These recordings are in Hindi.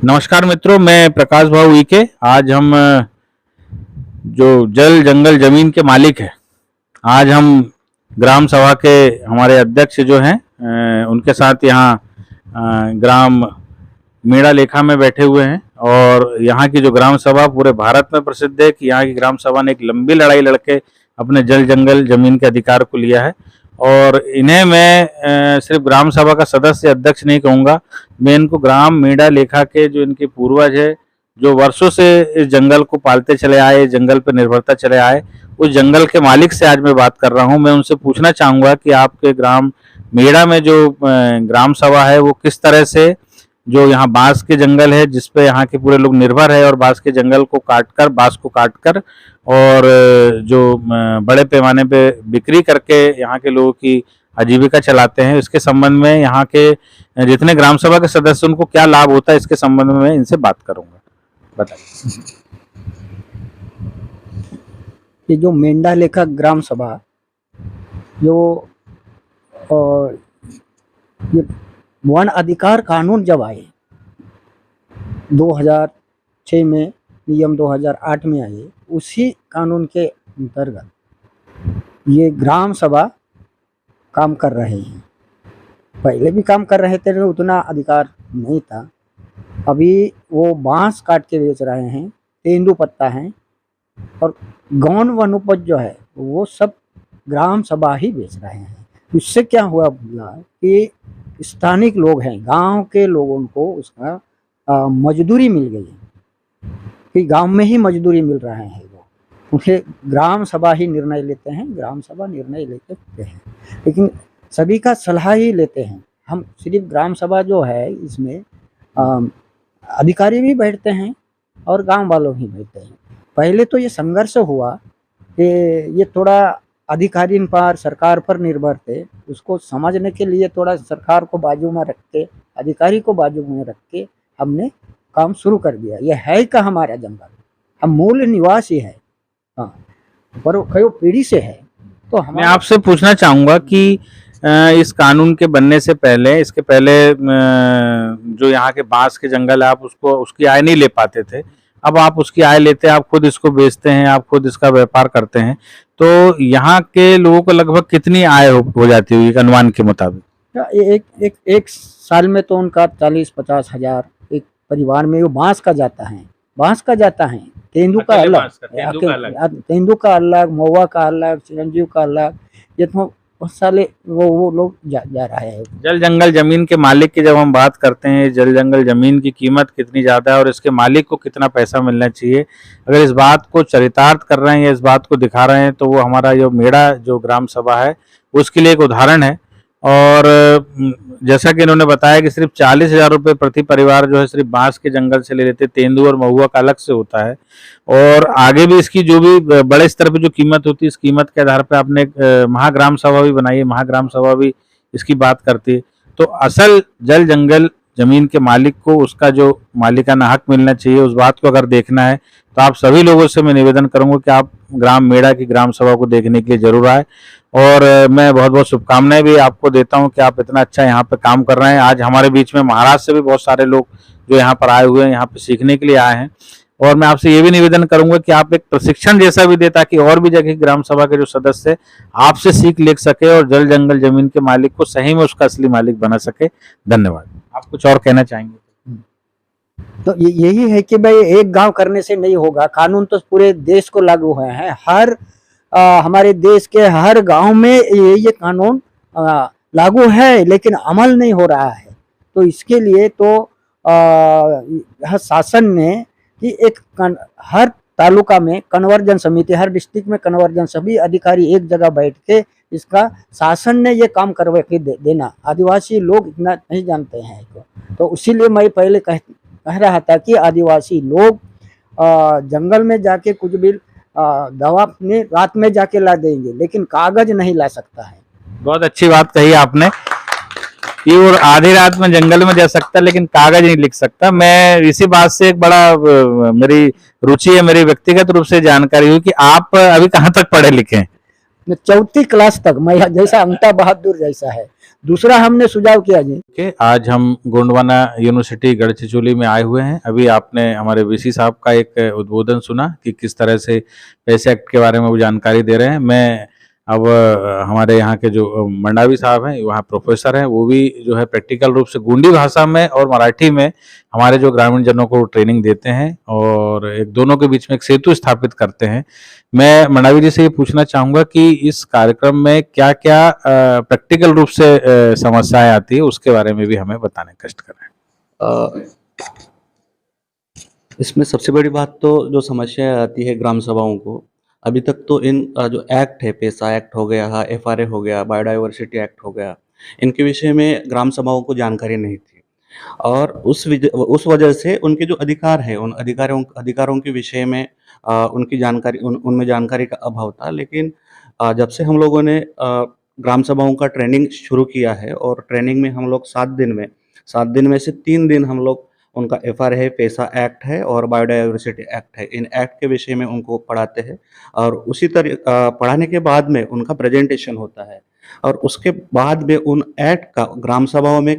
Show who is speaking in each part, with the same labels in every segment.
Speaker 1: नमस्कार मित्रों, मैं प्रकाश भाऊ ईके। आज हम जो जल जंगल जमीन के मालिक हैं, आज हम ग्राम सभा के हमारे अध्यक्ष जो हैं उनके साथ यहाँ ग्राम मेड़ा लेखा में बैठे हुए हैं। और यहाँ की जो ग्राम सभा पूरे भारत में प्रसिद्ध है कि यहाँ की ग्राम सभा ने एक लंबी लड़ाई लड़के अपने जल जंगल जमीन के अधिकार को लिया है। और इन्हें मैं सिर्फ ग्राम सभा का सदस्य अध्यक्ष नहीं कहूँगा, मैं इनको ग्राम मेड़ा लेखा के जो इनके पूर्वज है, जो वर्षों से इस जंगल को पालते चले आए, जंगल पर निर्भरता चले आए, उस जंगल के मालिक से आज मैं बात कर रहा हूँ। मैं उनसे पूछना चाहूँगा कि आपके ग्राम मेड़ा में जो ग्राम सभा है वो किस तरह से, जो यहाँ बांस के जंगल है जिस पे यहाँ के पूरे लोग निर्भर है, और बांस के जंगल को काटकर, बांस को काटकर और जो बड़े पैमाने पे बिक्री करके यहाँ के लोगों की आजीविका चलाते हैं, इसके संबंध में यहाँ के जितने ग्राम सभा के सदस्य उनको क्या लाभ होता है, इसके संबंध में इनसे बात करूंगा। बताइए।
Speaker 2: ये जो मेंढा लेखा ग्राम सभा जो ये वन अधिकार कानून जब आए 2006 में, नियम 2008 में आए, उसी कानून के अंतर्गत ये ग्राम सभा काम कर रहे हैं। पहले भी काम कर रहे थे, उतना अधिकार नहीं था। अभी वो बांस काट के बेच रहे हैं, तेंदू पत्ता है, और गौण वनोपज जो है वो सब ग्राम सभा ही बेच रहे हैं। इससे क्या हुआ बोला कि स्थानिक लोग हैं, गांव के लोगों को उसका मजदूरी मिल गई, कि गांव में ही मजदूरी मिल रहा है। वो उन्हें ग्राम सभा ही निर्णय लेते हैं, ग्राम सभा निर्णय लेते हैं, लेकिन सभी का सलाह ही लेते हैं। हम सिर्फ ग्राम सभा जो है इसमें अधिकारी भी बैठते हैं और गांव वालों भी बैठते हैं। पहले तो ये संघर्ष हुआ कि ये थोड़ा अधिकारी पर, सरकार पर निर्भर थे। उसको समझने के लिए थोड़ा सरकार को बाजू में रख के, अधिकारी को बाजू में रख के हमने काम शुरू कर दिया। ये है का हमारा जंगल, हम मूल निवासी है, हाँ, पर कई पीढ़ी से है। तो
Speaker 1: मैं आपसे पूछना चाहूँगा कि इस कानून के बनने से पहले, इसके पहले जो यहाँ के बांस के जंगल है, आप उसकी आय नहीं ले पाते थे। अब आप उसकी आय लेते हैं, आप खुद इसको बेचते हैं, आप खुद इसका व्यापार करते हैं। तो यहाँ के लोगों को लगभग कितनी आय हो जाती होगी अनुमान के मुताबिक?
Speaker 2: एक साल में तो उनका 40-50 हजार एक परिवार में वो बांस का जाता है, बांस का जाता है। तेंदू का अलग, तेंदू का अलग, महुआ का अलग, चिरंजीव का अलग, ये तो बहुत सारे वो लोग जा रहे हैं।
Speaker 1: जल जंगल जमीन के मालिक की जब हम बात करते हैं, जल जंगल जमीन की कीमत कितनी ज़्यादा है और इसके मालिक को कितना पैसा मिलना चाहिए, अगर इस बात को चरितार्थ कर रहे हैं या इस बात को दिखा रहे हैं, तो वो हमारा जो मेड़ा जो ग्राम सभा है उसके लिए एक उदाहरण है। और जैसा कि इन्होंने बताया कि सिर्फ 40,000 रुपये प्रति परिवार जो है सिर्फ बांस के जंगल से ले लेते, तेंदू और महुआ का अलग से होता है। और आगे भी इसकी जो भी बड़े स्तर पे जो कीमत होती है, इस कीमत के आधार पे आपने महाग्राम सभा भी बनाई है, महाग्राम सभा भी इसकी बात करती है। तो असल जल जंगल जमीन के मालिक को उसका जो मालिकाना हक मिलना चाहिए, उस बात को अगर देखना है तो आप सभी लोगों से मैं निवेदन करूंगा कि आप ग्राम मेड़ा की ग्राम सभा को देखने के लिए जरूर आए। और मैं बहुत बहुत शुभकामनाएं भी आपको देता हूं कि आप इतना अच्छा यहाँ पे काम कर रहे हैं। आज हमारे बीच में महाराष्ट्र से भी बहुत सारे लोग जो यहाँ पर आए हुए हैं, यहाँ पे सीखने के लिए आए हैं। और मैं आपसे ये भी निवेदन करूंगा कि आप एक प्रशिक्षण जैसा भी दे, ताकि और भी जगह ग्राम सभा के जो सदस्य आपसे सीख ले सके और जल जंगल जमीन के मालिक को सही में उसका असली मालिक बना सके। धन्यवाद। आप कुछ और कहना चाहेंगे?
Speaker 2: तो यही है कि भाई एक गांव करने से नहीं होगा, कानून तो पूरे देश को लागू हुए हैं। हर हमारे देश के हर गांव में ये कानून लागू है, लेकिन अमल नहीं हो रहा है। तो इसके लिए तो शासन ने कि हर तालुका में कन्वर्जन समिति, हर डिस्ट्रिक्ट में कन्वर्जन, सभी अधिकारी एक जगह बैठ के इसका शासन ने ये काम करवा के देना। आदिवासी लोग इतना नहीं जानते हैं तो इसीलिए मैं पहले कह रहा था कि आदिवासी लोग जंगल में जाके कुछ भी दवा अपने रात में जाके ला देंगे, लेकिन कागज नहीं ला सकता है।
Speaker 1: बहुत अच्छी बात कही आपने कि वो आधी रात में जंगल में जा सकता है लेकिन कागज नहीं लिख सकता। मैं इसी बात से एक बड़ा मेरी रुचि है, मेरी व्यक्तिगत रूप से जानकारी हुई कि आप अभी कहाँ तक पढ़े लिखे हैं?
Speaker 2: 4वीं क्लास तक, मैं जैसा अंगता बहादुर जैसा है, दूसरा हमने सुझाव किया जी
Speaker 1: के आज हम गोंडवाना यूनिवर्सिटी गढ़चिचौली में आए हुए हैं। अभी आपने हमारे वीसी साहब का एक उद्बोधन सुना कि किस तरह से पैसे एक्ट के बारे में वो जानकारी दे रहे हैं। मैं अब हमारे यहाँ के जो मंडावी साहब हैं, वहाँ प्रोफेसर हैं, वो भी जो है प्रैक्टिकल रूप से गोंडी भाषा में और मराठी में हमारे जो ग्रामीण जनों को ट्रेनिंग देते हैं और एक दोनों के बीच में एक सेतु स्थापित करते हैं। मैं मंडावी जी से ये पूछना चाहूँगा कि इस कार्यक्रम में क्या-क्या प्रैक्टिकल रूप से समस्याएँ आती है, उसके बारे में भी हमें बताने का कष्ट करें।
Speaker 3: अ, इसमें सबसे बड़ी बात तो जो समस्या आती है ग्राम सभाओं को, अभी तक तो इन जो एक्ट है, पेसा एक्ट हो गया, एफआरए हो गया, बायोडायवर्सिटी एक्ट हो गया, इनके विषय में ग्राम सभाओं को जानकारी नहीं थी और उस वजह से उनके जो अधिकार है, उन अधिकारों के विषय में उनकी जानकारी उनमें जानकारी का अभाव था। लेकिन जब से हम लोगों ने ग्राम सभाओं का ट्रेनिंग शुरू किया है और ट्रेनिंग में हम लोग 7 दिन में से 3 दिन हम लोग उनका एफआरए है, पेसा एक्ट है और बायोडायवर्सिटी एक्ट है, इन एक्ट के विषय में उनको पढ़ाते हैं और उसी तरह पढ़ाने के बाद में उनका प्रेजेंटेशन होता है और उसके बाद में उन एक्ट का ग्राम सभाओं में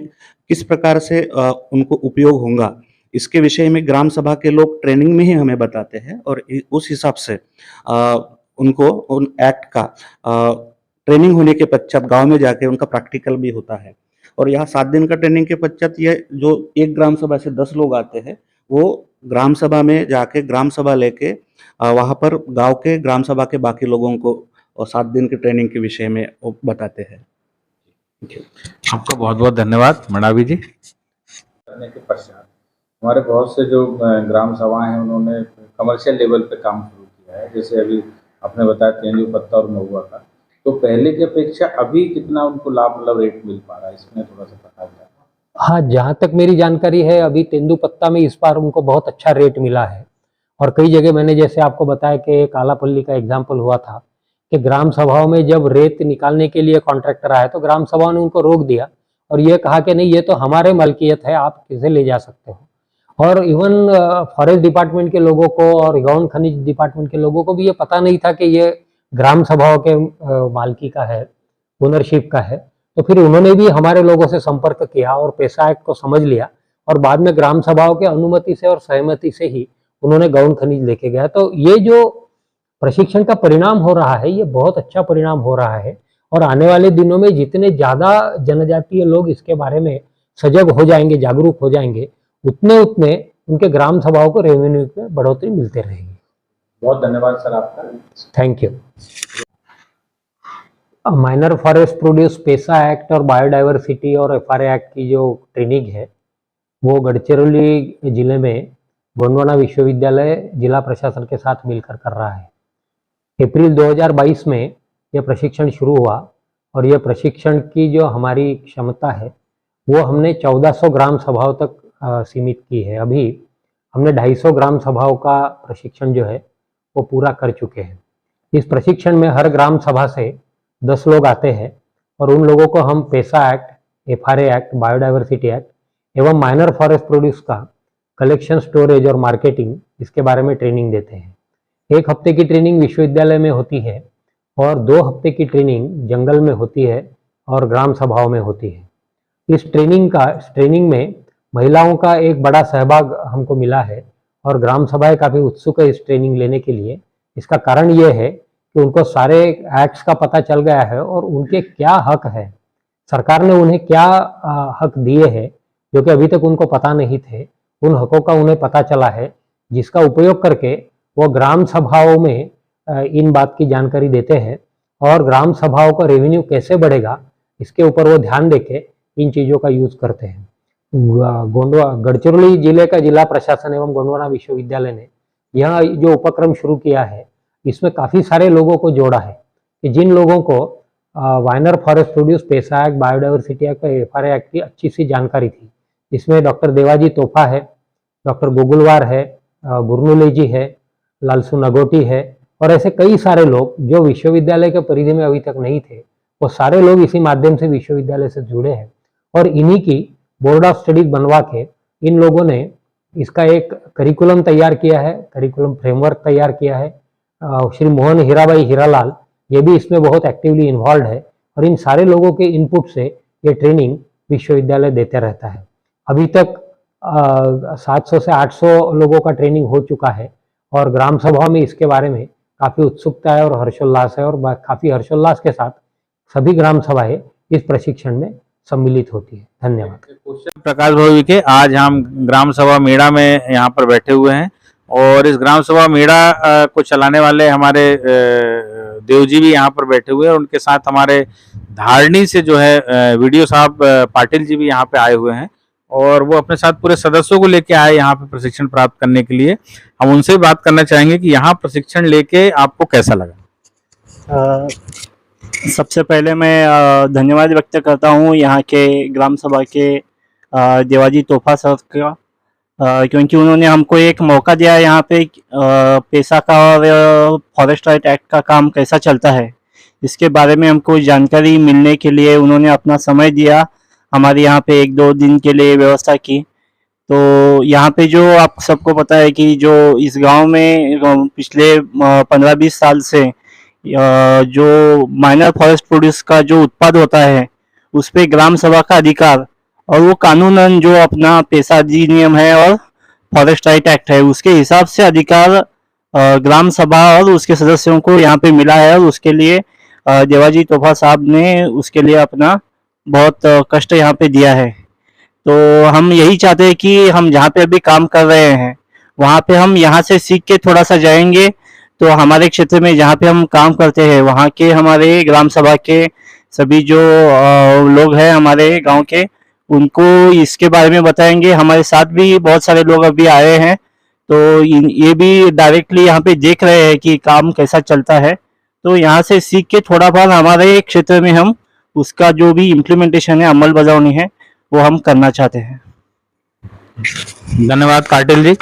Speaker 3: किस प्रकार से उनको उपयोग होगा, इसके विषय में ग्राम सभा के लोग ट्रेनिंग में ही हमें बताते हैं और उस हिसाब से उनको उन एक्ट का ट्रेनिंग होने के पश्चात गांव में जाके उनका प्रैक्टिकल भी होता है और यहाँ 7 दिन का ट्रेनिंग के पश्चात ये जो एक ग्राम सभा से 10 लोग आते हैं, वो ग्राम सभा में जाके ग्राम सभा लेके वहाँ पर गांव के ग्राम सभा के बाकी लोगों को और 7 दिन की ट्रेनिंग के विषय में वो बताते हैं।
Speaker 1: आपका बहुत बहुत धन्यवाद मंडावी जी।
Speaker 4: करने के पश्चात हमारे बहुत से जो ग्राम सभाएं हैं, उन्होंने कमर्शियल लेवल पे काम शुरू किया है। जैसे अभी आपने बताया तेंदुपत्ता और महुआ का, तो पहले की अपेक्षा अभी कितना उनको लाभ मतलब रेट मिल पा रहा है, इसमें थोड़ा सा बता दें।
Speaker 5: हाँ, जहाँ तक मेरी जानकारी है अभी तेंदुपत्ता में इस बार उनको बहुत अच्छा रेट मिला है और कई जगह मैंने जैसे आपको बताया कि कालापल्ली का एग्जाम्पल हुआ था कि ग्राम सभाओं में जब रेत निकालने के लिए कॉन्ट्रैक्टर आए तो ग्राम सभाओं ने उनको रोक दिया और ये कहा कि नहीं, ये तो हमारे मलकियत है, आप किसे ले जा सकते हो। और इवन फॉरेस्ट डिपार्टमेंट के लोगों को और गौन खनिज डिपार्टमेंट के लोगों को भी ये पता नहीं था कि ये ग्राम सभाओं के मालकी का है, ओनरशिप का है। तो फिर उन्होंने भी हमारे लोगों से संपर्क किया और पेसा एक्ट को समझ लिया और बाद में ग्राम सभाओं के अनुमति से और सहमति से ही उन्होंने गौन खनिज लेके गया। तो ये जो प्रशिक्षण का परिणाम हो रहा है, ये बहुत अच्छा परिणाम हो रहा है और आने वाले दिनों में जितने ज़्यादा जनजातीय लोग इसके बारे में सजग हो जाएंगे, जागरूक हो जाएंगे, उतने उनके ग्राम सभाओं को रेवेन्यू में बढ़ोतरी मिलते रहेगी।
Speaker 4: बहुत धन्यवाद सर आपका।
Speaker 5: Thank you. Minor forest produce PESA act और बायोडायवर्सिटी और एफआरए एक्ट की जो ट्रेनिंग है वो गढ़चिरौली जिले में गोंडवाना विश्वविद्यालय जिला प्रशासन के साथ मिलकर कर रहा है। अप्रैल 2022 में यह प्रशिक्षण शुरू हुआ और यह प्रशिक्षण की जो हमारी क्षमता है वो हमने 1400 ग्राम सभाओं तक सीमित की है। अभी हमने 250 ग्राम सभाओं का प्रशिक्षण जो है वो पूरा कर चुके हैं। इस प्रशिक्षण में हर ग्राम सभा से 10 लोग आते हैं और उन लोगों को हम PESA act, FRA act, biodiversity act एवं माइनर फॉरेस्ट प्रोड्यूस का कलेक्शन, स्टोरेज और मार्केटिंग इसके बारे में ट्रेनिंग देते हैं। 1 हफ्ते की ट्रेनिंग विश्वविद्यालय में होती है और 2 हफ्ते की ट्रेनिंग जंगल में होती है और ग्राम सभाओं में होती है। इस ट्रेनिंग में महिलाओं का एक बड़ा सहभाग हमको मिला है और ग्राम सभाएं काफ़ी उत्सुक है इस ट्रेनिंग लेने के लिए। इसका कारण ये है कि उनको सारे एक्ट्स का पता चल गया है और उनके क्या हक है, सरकार ने उन्हें क्या हक दिए हैं जो कि अभी तक उनको पता नहीं थे, उन हकों का उन्हें पता चला है, जिसका उपयोग करके वो ग्राम सभाओं में इन बात की जानकारी देते हैं और ग्राम सभाओं का रेवेन्यू कैसे बढ़ेगा इसके ऊपर वो ध्यान देके इन चीज़ों का यूज़ करते हैं। गढ़चिरौली जिले का जिला प्रशासन एवं गोंडवाना विश्वविद्यालय ने यह जो उपक्रम शुरू किया है इसमें काफ़ी सारे लोगों को जोड़ा है कि जिन लोगों को minor forest produce, PESA act, biodiversity act, FRA act की अच्छी सी जानकारी थी। इसमें डॉक्टर देवाजी तोफा है, डॉक्टर गुगुलवार है, बुरनुले जी है, लालसू नगोटी है और ऐसे कई सारे लोग जो विश्वविद्यालय के परिधि में अभी तक नहीं थे, वो सारे लोग इसी माध्यम से विश्वविद्यालय से जुड़े हैं और इन्हीं की बोर्ड ऑफ स्टडीज बनवा के इन लोगों ने इसका एक करिकुलम तैयार किया है, करिकुलम फ्रेमवर्क तैयार किया है। श्री मोहन हीराबाई हीरालाल ये भी इसमें बहुत एक्टिवली इन्वॉल्व है और इन सारे लोगों के इनपुट से ये ट्रेनिंग विश्वविद्यालय देते रहता है। अभी तक 700 से 800 लोगों का ट्रेनिंग हो चुका है और ग्राम सभा में इसके बारे में काफ़ी उत्सुकता है और हर्षोल्लास है, और काफ़ी हर्षोल्लास के साथ सभी ग्राम सभाएं इस प्रशिक्षण में सम्मिलित होती है। धन्यवाद।
Speaker 1: प्रकाश भवी के आज हम ग्राम सभा मेड़ा में यहाँ पर बैठे हुए हैं और इस ग्राम सभा मेड़ा को चलाने वाले हमारे देव जी भी यहाँ पर बैठे हुए हैं और उनके साथ हमारे धारणी से जो है वीडियो साहब पाटिल जी भी यहाँ पे आए हुए हैं और वो अपने साथ पूरे सदस्यों को लेके आए यहाँ पे प्रशिक्षण प्राप्त करने के लिए। हम उनसे बात करना चाहेंगे कि यहाँ प्रशिक्षण लेके आपको कैसा लगा।
Speaker 6: सबसे पहले मैं धन्यवाद व्यक्त करता हूँ यहाँ के ग्राम सभा के देवाजी तोहफा सर का, क्योंकि उन्होंने हमको एक मौका दिया है यहाँ पे पैसा का और फॉरेस्ट राइट एक्ट का काम कैसा चलता है इसके बारे में हमको जानकारी मिलने के लिए उन्होंने अपना समय दिया, हमारे यहाँ पे 1-2 दिन के लिए व्यवस्था की। तो यहाँ पे जो आप सबको पता है कि जो इस गांव में पिछले 15-20 साल से जो माइनर फॉरेस्ट प्रोड्यूस का जो उत्पाद होता है उस पे ग्राम सभा का अधिकार और वो कानूनन जो अपना पैसा अधिनियम है और फॉरेस्ट राइट एक्ट है उसके हिसाब से अधिकार ग्राम सभा और उसके सदस्यों को यहाँ पे मिला है और उसके लिए देवाजी तोहफा साहब ने उसके लिए अपना बहुत कष्ट यहाँ पे दिया है। तो हम यही चाहते हैं कि हम जहाँ पे अभी काम कर रहे हैं वहाँ पे हम यहाँ से सीख के थोड़ा सा जाएंगे तो हमारे क्षेत्र में जहाँ पे हम काम करते हैं वहाँ के हमारे ग्राम सभा के सभी जो लोग हैं हमारे गांव के उनको इसके बारे में बताएंगे। हमारे साथ भी बहुत सारे लोग अभी आए हैं तो ये भी डायरेक्टली यहाँ पे देख रहे हैं कि काम कैसा चलता है, तो यहाँ से सीख के थोड़ा बहुत हमारे क्षेत्र में हम उसका जो भी इम्प्लीमेंटेशन है अमल बजावनी है वो हम करना चाहते हैं।
Speaker 1: धन्यवाद पाटिल जी।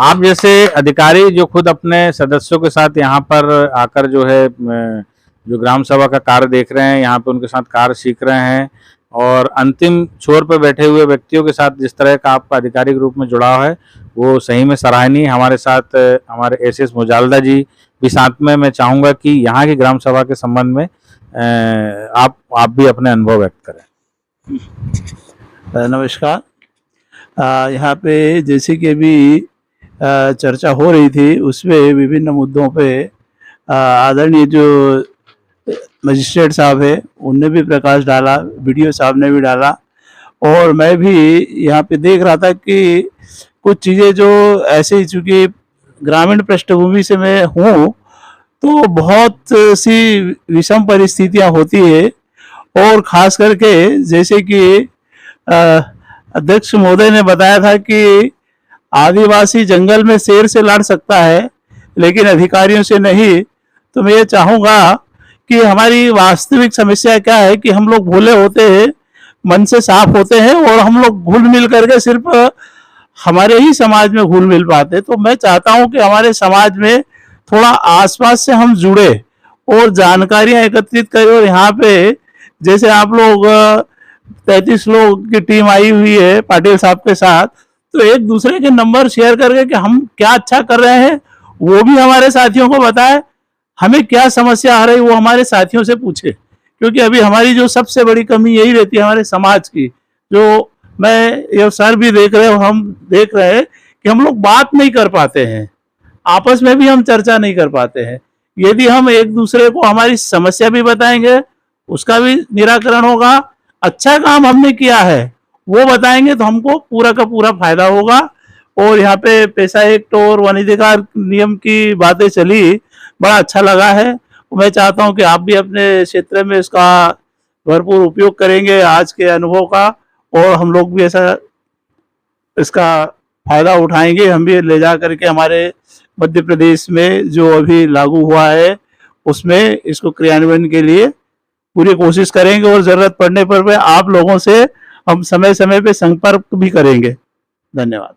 Speaker 1: आप जैसे अधिकारी जो खुद अपने सदस्यों के साथ यहाँ पर आकर जो है जो ग्राम सभा का कार्य देख रहे हैं, यहाँ पे उनके साथ कार्य सीख रहे हैं और अंतिम छोर पर बैठे हुए व्यक्तियों के साथ जिस तरह का आपका आधिकारिक रूप में जुड़ाव है वो सही में सराहनीय। हमारे साथ हमारे एस मुजालदा जी भी साथ में, मैं चाहूँगा कि यहाँ की ग्राम सभा के संबंध में आप भी अपने अनुभव व्यक्त करें।
Speaker 7: नमस्कार। यहाँ पे जैसे कि अभी चर्चा हो रही थी उसमें विभिन्न मुद्दों पे आदरणीय जो मजिस्ट्रेट साहब है उनने भी प्रकाश डाला, वीडियो साहब ने भी डाला और मैं भी यहाँ पे देख रहा था कि कुछ चीज़ें जो ऐसे ही, चूँकि ग्रामीण पृष्ठभूमि से मैं हूँ तो बहुत सी विषम परिस्थितियाँ होती है और ख़ास करके जैसे कि अध्यक्ष महोदय ने बताया था कि आदिवासी जंगल में शेर से लड़ सकता है लेकिन अधिकारियों से नहीं। तो मैं ये चाहूँगा कि हमारी वास्तविक समस्या क्या है कि हम लोग भोले होते हैं, मन से साफ होते हैं और हम लोग घुल मिल करके सिर्फ हमारे ही समाज में घुल मिल पाते। तो मैं चाहता हूँ कि हमारे समाज में थोड़ा आसपास से हम जुड़े और जानकारियाँ एकत्रित करें। और यहाँ पे जैसे आप लोग 33 लोग की टीम आई हुई है पाटिल साहब के साथ, तो एक दूसरे के नंबर शेयर करके कि हम क्या अच्छा कर रहे हैं वो भी हमारे साथियों को बताए, हमें क्या समस्या आ रही वो हमारे साथियों से पूछे, क्योंकि अभी हमारी जो सबसे बड़ी कमी यही रहती है हमारे समाज की। जो मैं ये सर भी देख रहे हो, हम देख रहे हैं कि हम लोग बात नहीं कर पाते हैं, आपस में भी हम चर्चा नहीं कर पाते हैं। यदि हम एक दूसरे को हमारी समस्या भी बताएंगे उसका भी निराकरण होगा, अच्छा काम हमने किया है वो बताएंगे तो हमको पूरा का पूरा फायदा होगा। और यहाँ पे पैसा एक्ट और वन अधिकार नियम की बातें चली, बड़ा अच्छा लगा है। मैं चाहता हूँ कि आप भी अपने क्षेत्र में इसका भरपूर उपयोग करेंगे आज के अनुभव का, और हम लोग भी ऐसा इसका फायदा उठाएंगे। हम भी ले जा करके हमारे मध्य प्रदेश में जो अभी लागू हुआ है उसमें इसको क्रियान्वयन के लिए पूरी कोशिश करेंगे और जरूरत पड़ने पर आप लोगों से हम समय समय पे संपर्क भी करेंगे। धन्यवाद।